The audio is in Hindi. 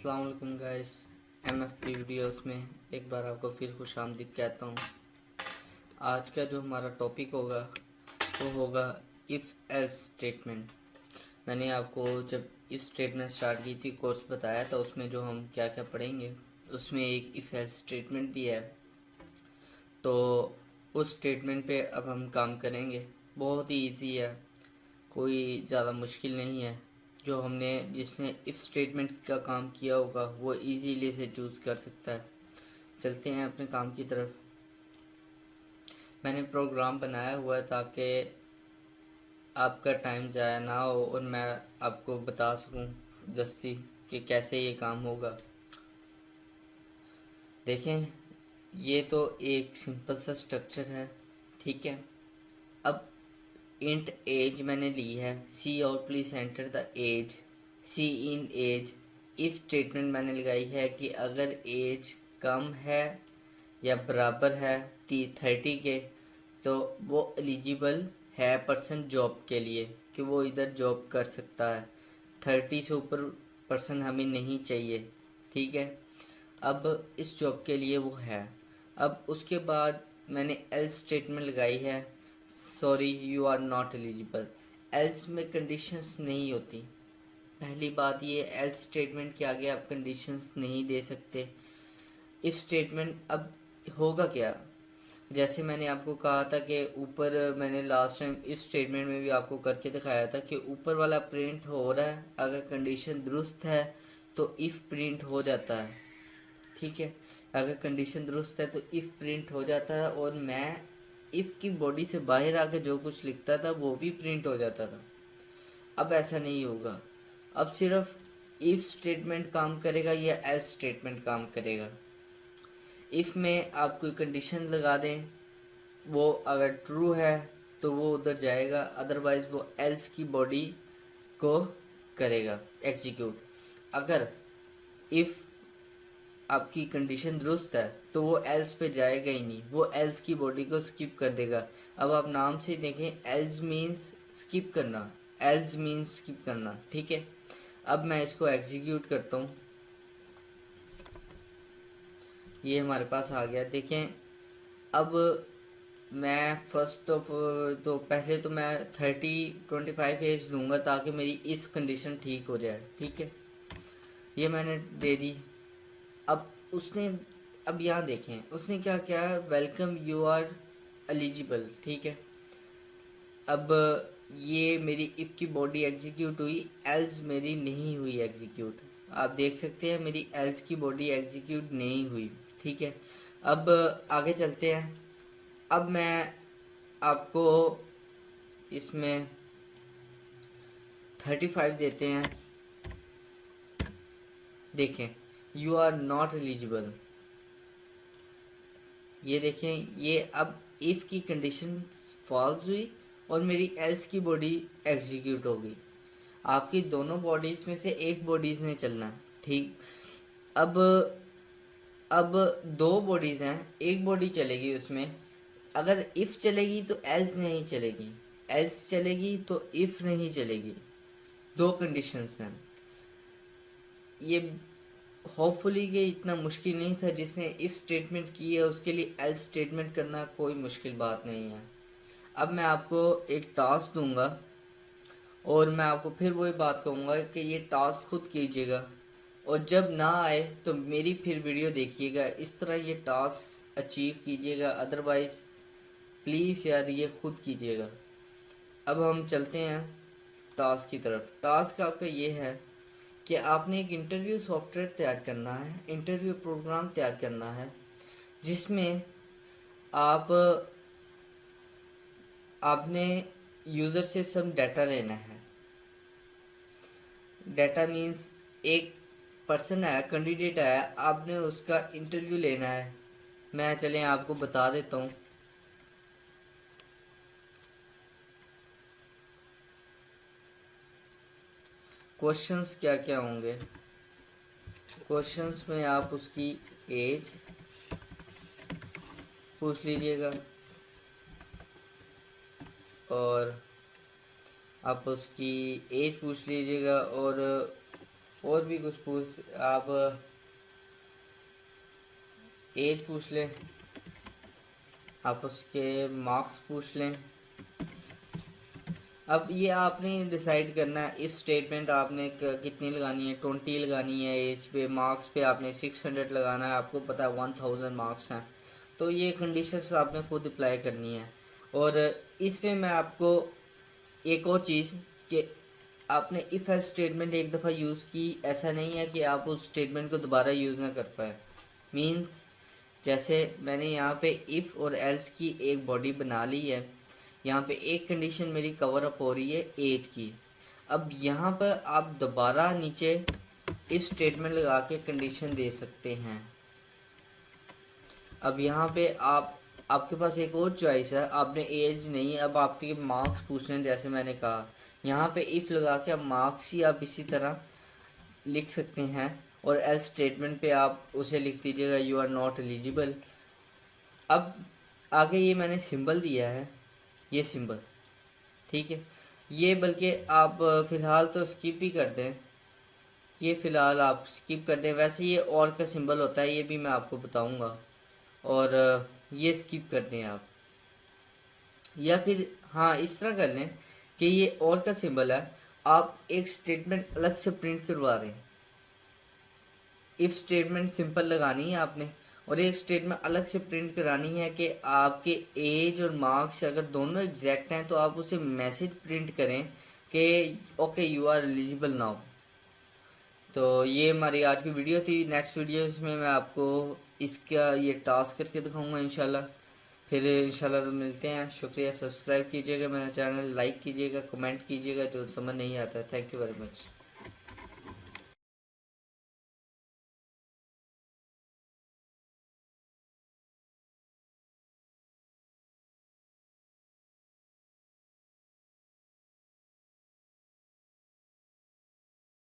अस्सलाम वालेकुम गाइस। MFP वीडियोस में एक बार आपको फिर खुशामदीद कहता हूँ। आज का जो हमारा टॉपिक होगा वो होगा इफ़ एल्स स्टेटमेंट। मैंने आपको जब इफ़ स्टेटमेंट स्टार्ट की थी कोर्स बताया था, उसमें जो हम क्या क्या पढ़ेंगे उसमें एक इफ़ एल्स स्टेटमेंट भी है। तो उस स्टेटमेंट पे अब हम काम करेंगे। बहुत ही इजी है, कोई ज़्यादा मुश्किल नहीं है। जो हमने जिसने इफ़ स्टेटमेंट का काम किया होगा वो इजीली इसे चूज़ कर सकता है। चलते हैं अपने काम की तरफ। मैंने प्रोग्राम बनाया हुआ है ताकि आपका टाइम ज़ाया ना हो और मैं आपको बता सकूं जल्दी कि कैसे ये काम होगा। देखें, ये तो एक सिंपल सा स्ट्रक्चर है, ठीक है। अब इंट एज मैंने ली है, सी और please enter the age, cin age. If statement मैंने लगाई है कि अगर एज कम है या बराबर है 30 के तो वो एलिजिबल है पर्सन जॉब के लिए, कि वो इधर जॉब कर सकता है। 30 से ऊपर पर्सन हमें नहीं चाहिए, ठीक है। अब इस जॉब के लिए वो है। अब उसके बाद मैंने एल्स स्टेटमेंट लगाई है, sorry you are not eligible. Else में कंडीशंस नहीं होती। पहली बात ये, एल्स स्टेटमेंट के आगे आप कंडीशंस नहीं दे सकते। इफ स्टेटमेंट अब होगा क्या, जैसे मैंने आपको कहा था कि ऊपर मैंने लास्ट टाइम इफ स्टेटमेंट में भी आपको करके दिखाया था कि ऊपर वाला प्रिंट हो रहा है, अगर कंडीशन दुरुस्त है तो इफ प्रिंट हो जाता है, ठीक है। अगर कंडीशन दुरुस्त है तो इफ प्रिंट हो जाता है और मैं इफ की बॉडी से बाहर आके जो कुछ लिखता था वो भी प्रिंट हो जाता था। अब ऐसा नहीं होगा। अब सिर्फ इफ स्टेटमेंट काम करेगा या एल्स स्टेटमेंट काम करेगा। इफ में आप कोई कंडीशन लगा दें, वो अगर ट्रू है तो वो उधर जाएगा, अदरवाइज वो एल्स की बॉडी को करेगा एग्जीक्यूट। अगर इफ आपकी कंडीशन दुरुस्त है तो वो एल्स पे जाएगा ही नहीं, वो एल्स की बॉडी को स्किप कर देगा। अब आप नाम से देखें, एल्स मीन्स स्किप करना, एल्स मीन्स स्किप करना, ठीक है। अब मैं इसको एग्जीक्यूट करता हूँ, ये हमारे पास आ गया। देखें, अब मैं फर्स्ट ऑफ तो पहले तो मैं 25 एज दूंगा ताकि मेरी इफ कंडीशन ठीक हो जाए, ठीक है। ये मैंने दे दी। अब उसने, अब यहाँ देखें उसने क्या किया, वेलकम यू आर एलिजिबल, ठीक है। अब ये मेरी इफ की बॉडी एग्जीक्यूट हुई, एल्स मेरी नहीं हुई एग्जीक्यूट। आप देख सकते हैं मेरी एल्स की बॉडी एग्जीक्यूट नहीं हुई, ठीक है। अब आगे चलते हैं। अब मैं आपको इसमें 35 देते हैं। देखें, यू आर नॉट एलिजिबल, ये देखें, ये अब इफ की कंडीशन फॉल्स हुई और मेरी एल्स की बॉडी एग्जीक्यूट हो गई। आपकी दोनों बॉडीज में से एक बॉडीज ने चलना है, ठीक। अब अब दो बॉडीज हैं, एक बॉडी चलेगी उसमें, अगर इफ चलेगी तो एल्स नहीं चलेगी, एल्स चलेगी तो इफ नहीं चलेगी। दो कंडीशंस हैं। ये होपफुली ये इतना मुश्किल नहीं था, जिसने इफ स्टेटमेंट की है उसके लिए एल्स स्टेटमेंट करना कोई मुश्किल बात नहीं है। अब मैं आपको एक टास्क दूंगा और मैं आपको फिर वही बात कहूँगा कि ये टास्क खुद कीजिएगा, और जब ना आए तो मेरी फिर वीडियो देखिएगा, इस तरह ये टास्क अचीव कीजिएगा। अदरवाइज प्लीज़ यार ये खुद कीजिएगा। अब हम चलते हैं टास्क की तरफ। टास्क आपका ये है कि आपने एक इंटरव्यू सॉफ्टवेयर तैयार करना है, इंटरव्यू प्रोग्राम तैयार करना है, जिसमें आप आपने यूज़र से सब डाटा लेना है। डाटा मीन्स एक पर्सन है, कैंडिडेट है, आपने उसका इंटरव्यू लेना है। मैं चलें आपको बता देता हूँ। क्वेश्चंस क्या क्या होंगे। क्वेश्चंस में आप उसकी एज पूछ लीजिएगा और आप उसकी एज पूछ लीजिएगा और और भी कुछ पूछ, आप एज पूछ लें, आप उसके मार्क्स पूछ लें। अब ये आपने डिसाइड करना है, इस स्टेटमेंट आपने कितनी लगानी है, 20 लगानी है एज पे, मार्क्स पे आपने 600 लगाना है, आपको पता है 1000 मार्क्स हैं, तो ये कंडीशंस आपने खुद अप्लाई करनी है। और इसमें मैं आपको एक और चीज़ कि आपने इफ़ एल्स स्टेटमेंट एक दफ़ा यूज़ की, ऐसा नहीं है कि आप उस स्टेटमेंट को दोबारा यूज़ ना कर पाए। मीन्स जैसे मैंने यहाँ पे इफ़ और एल्स की एक बॉडी बना ली है, यहाँ पे एक कंडीशन मेरी कवर अप हो रही है एज की। अब यहाँ पर आप दोबारा नीचे इफ स्टेटमेंट लगा के कंडीशन दे सकते हैं। अब यहाँ पे आपके पास एक और चॉइस है, आपने एज नहीं, अब आपके मार्क्स पूछने हैं, जैसे मैंने कहा यहाँ पे इफ लगा के आप मार्क्स ही आप इसी तरह लिख सकते हैं, और एल्स स्टेटमेंट पे आप उसे लिख दीजिएगा यू आर नॉट एलिजिबल। अब आगे ये मैंने सिंबल दिया है, ये सिंबल, ठीक है, ये बल्कि आप फिलहाल तो स्किप ही कर दें, ये फिलहाल आप स्किप कर दें, वैसे ये और का सिंबल होता है, ये भी मैं आपको बताऊंगा, और ये स्किप कर दें आप। या फिर हाँ, इस तरह कर लें कि ये और का सिंबल है, आप एक स्टेटमेंट अलग से प्रिंट करवा दें। इफ स्टेटमेंट सिंपल लगानी है आपने, और एक स्टेटमेंट अलग से प्रिंट करानी है कि आपके एज और मार्क्स अगर दोनों एग्जैक्ट हैं तो आप उसे मैसेज प्रिंट करें कि okay you are eligible now. तो ये हमारी आज की वीडियो थी। नेक्स्ट वीडियो में मैं आपको इसका ये टास्क करके दिखाऊंगा इंशाल्लाह। फिर इंशाल्लाह तो मिलते हैं। शुक्रिया, सब्सक्राइब कीजिएगा मेरा चैनल, लाइक कीजिएगा, कमेंट कीजिएगा जो समझ नहीं आता। Thank you very much.